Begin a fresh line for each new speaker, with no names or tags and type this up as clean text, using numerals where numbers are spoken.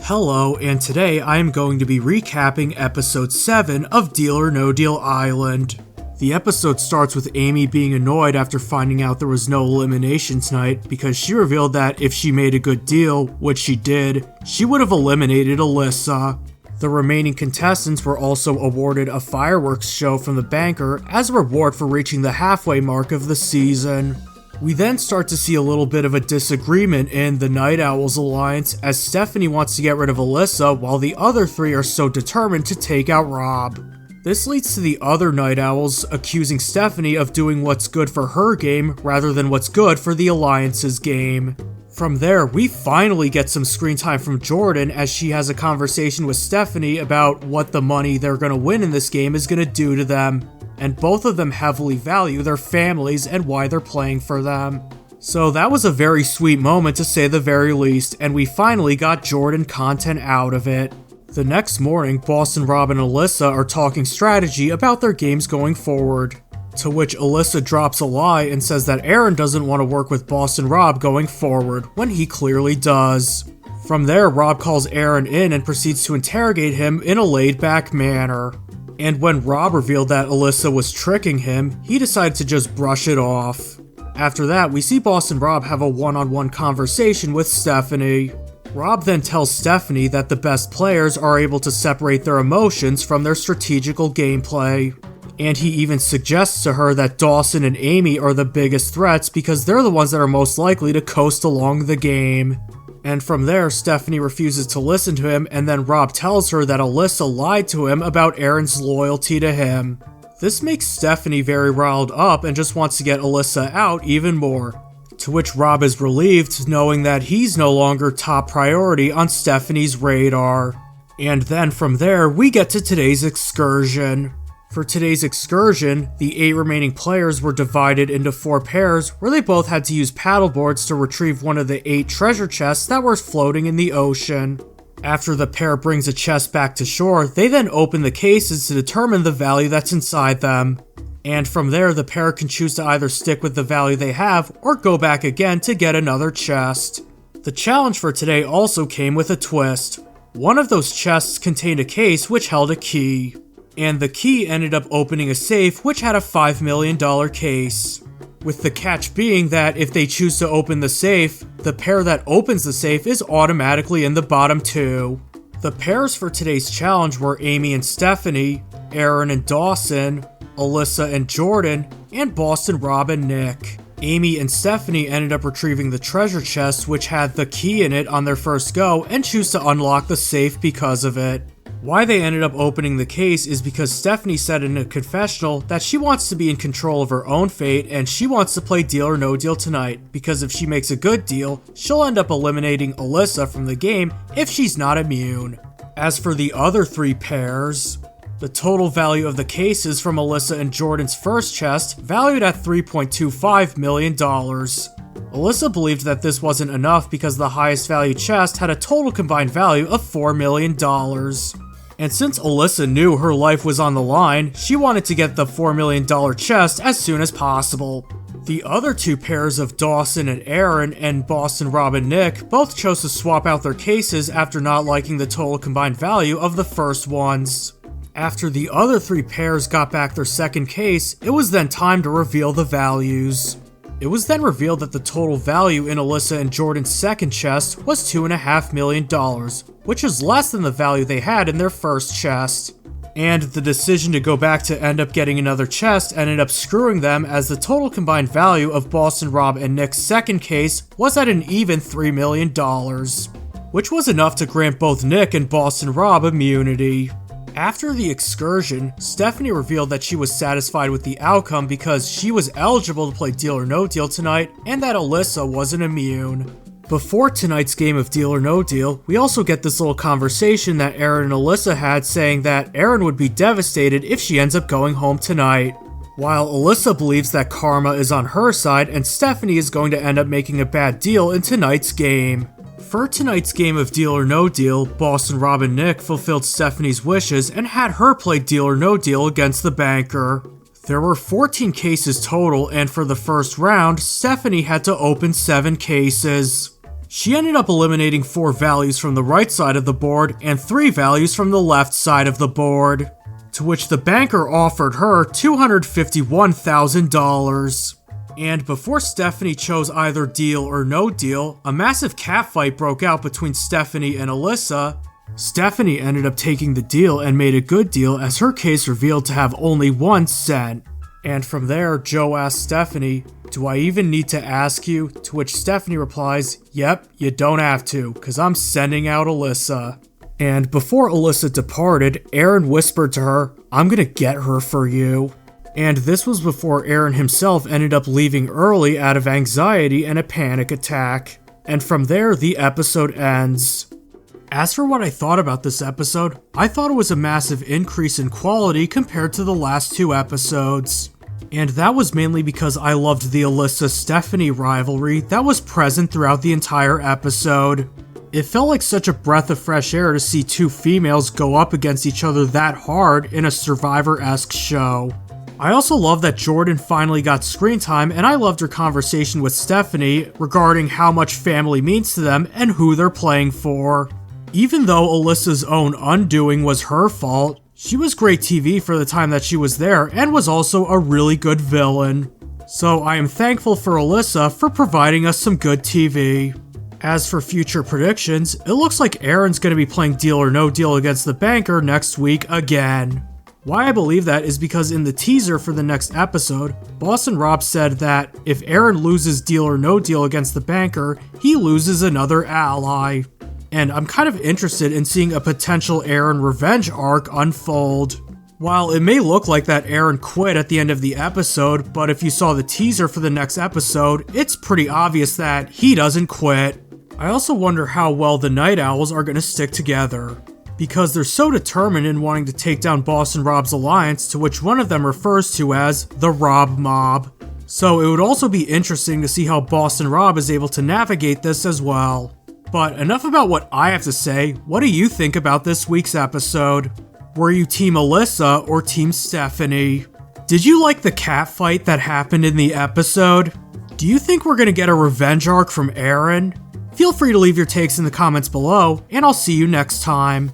Hello, and today I am going to be recapping episode 7 of Deal or No Deal Island. The episode starts with Amy being annoyed after finding out there was no elimination tonight because she revealed that if she made a good deal, which she did, she would have eliminated Alyssa. The remaining contestants were also awarded a fireworks show from the banker as a reward for reaching the halfway mark of the season. We then start to see a little bit of a disagreement in the Night Owls alliance as Stephanie wants to get rid of Alyssa while the other three are so determined to take out Rob. This leads to the other Night Owls accusing Stephanie of doing what's good for her game rather than what's good for the alliance's game. From there, we finally get some screen time from Jordan as she has a conversation with Stephanie about what the money they're going to win in this game is going to do to them. And both of them heavily value their families and why they're playing for them. So that was a very sweet moment to say the very least, and we finally got Jordan content out of it. The next morning, Boston Rob and Alyssa are talking strategy about their games going forward. To which Alyssa drops a lie and says that Aaron doesn't want to work with Boston Rob going forward, when he clearly does. From there, Rob calls Aaron in and proceeds to interrogate him in a laid-back manner. And when Rob revealed that Alyssa was tricking him, he decided to just brush it off. After that, we see Boston Rob have a one-on-one conversation with Stephanie. Rob then tells Stephanie that the best players are able to separate their emotions from their strategical gameplay. And he even suggests to her that Dawson and Amy are the biggest threats because they're the ones that are most likely to coast along the game. And from there, Stephanie refuses to listen to him, and then Rob tells her that Alyssa lied to him about Aaron's loyalty to him. This makes Stephanie very riled up and just wants to get Alyssa out even more. To which Rob is relieved, knowing that he's no longer top priority on Stephanie's radar. And then from there, we get to today's excursion. For today's excursion, the 8 remaining players were divided into 4 pairs where they both had to use paddleboards to retrieve one of the 8 treasure chests that were floating in the ocean. After the pair brings a chest back to shore, they then open the cases to determine the value that's inside them. And from there, the pair can choose to either stick with the value they have or go back again to get another chest. The challenge for today also came with a twist. One of those chests contained a case which held a key. And the key ended up opening a safe which had a $5 million case. With the catch being that if they choose to open the safe, the pair that opens the safe is automatically in the bottom 2. The pairs for today's challenge were Amy and Stephanie, Aaron and Dawson, Alyssa and Jordan, and Boston Rob and Nick. Amy and Stephanie ended up retrieving the treasure chest which had the key in it on their first go and choose to unlock the safe because of it. Why they ended up opening the case is because Stephanie said in a confessional that she wants to be in control of her own fate and she wants to play Deal or No Deal tonight because if she makes a good deal, she'll end up eliminating Alyssa from the game if she's not immune. As for the other 3 pairs, the total value of the cases from Alyssa and Jordan's first chest valued at $3.25 million. Alyssa believed that this wasn't enough because the highest value chest had a total combined value of $4 million. And since Alyssa knew her life was on the line, she wanted to get the $4 million chest as soon as possible. The other 2 pairs of Dawson and Aaron and Boston Rob and Nick both chose to swap out their cases after not liking the total combined value of the first ones. After the other 3 pairs got back their second case, it was then time to reveal the values. It was then revealed that the total value in Alyssa and Jordan's second chest was $2.5 million, which is less than the value they had in their first chest. And the decision to go back to end up getting another chest ended up screwing them as the total combined value of Boston Rob and Nick's second case was at an even $3 million, which was enough to grant both Nick and Boston Rob immunity. After the excursion, Stephanie revealed that she was satisfied with the outcome because she was eligible to play Deal or No Deal tonight and that Alyssa wasn't immune. Before tonight's game of Deal or No Deal, we also get this little conversation that Aaron and Alyssa had saying that Aaron would be devastated if she ends up going home tonight. While Alyssa believes that karma is on her side and Stephanie is going to end up making a bad deal in tonight's game. For tonight's game of Deal or No Deal, Boston Rob and Nick fulfilled Stephanie's wishes and had her play Deal or No Deal against the banker. There were 14 cases total, and for the first round, Stephanie had to open 7 cases. She ended up eliminating 4 values from the right side of the board and 3 values from the left side of the board, to which the banker offered her $251,000. And before Stephanie chose either deal or no deal, a massive catfight broke out between Stephanie and Alyssa. Stephanie ended up taking the deal and made a good deal as her case revealed to have only 1 cent. And from there, Joe asked Stephanie, "Do I even need to ask you?" To which Stephanie replies, "Yep, you don't have to, cause I'm sending out Alyssa." And before Alyssa departed, Aaron whispered to her, "I'm gonna get her for you." And this was before Aaron himself ended up leaving early out of anxiety and a panic attack. And from there, the episode ends. As for what I thought about this episode, I thought it was a massive increase in quality compared to the last 2 episodes. And that was mainly because I loved the Alyssa-Stephanie rivalry that was present throughout the entire episode. It felt like such a breath of fresh air to see 2 females go up against each other that hard in a Survivor-esque show. I also love that Jordan finally got screen time, and I loved her conversation with Stephanie regarding how much family means to them and who they're playing for. Even though Alyssa's own undoing was her fault, she was great TV for the time that she was there and was also a really good villain. So I am thankful for Alyssa for providing us some good TV. As for future predictions, it looks like Aaron's going to be playing Deal or No Deal against the banker next week again. Why I believe that is because in the teaser for the next episode, Boston Rob said that if Aaron loses Deal or No Deal against the banker, he loses another ally. And I'm kind of interested in seeing a potential Aaron revenge arc unfold. While it may look like that Aaron quit at the end of the episode, but if you saw the teaser for the next episode, it's pretty obvious that he doesn't quit. I also wonder how well the Night Owls are going to stick together, because they're so determined in wanting to take down Boston Rob's alliance, to which one of them refers to as the Rob Mob. So it would also be interesting to see how Boston Rob is able to navigate this as well. But enough about what I have to say. What do you think about this week's episode? Were you Team Alyssa or Team Stephanie? Did you like the catfight that happened in the episode? Do you think we're going to get a revenge arc from Aaron? Feel free to leave your takes in the comments below, and I'll see you next time.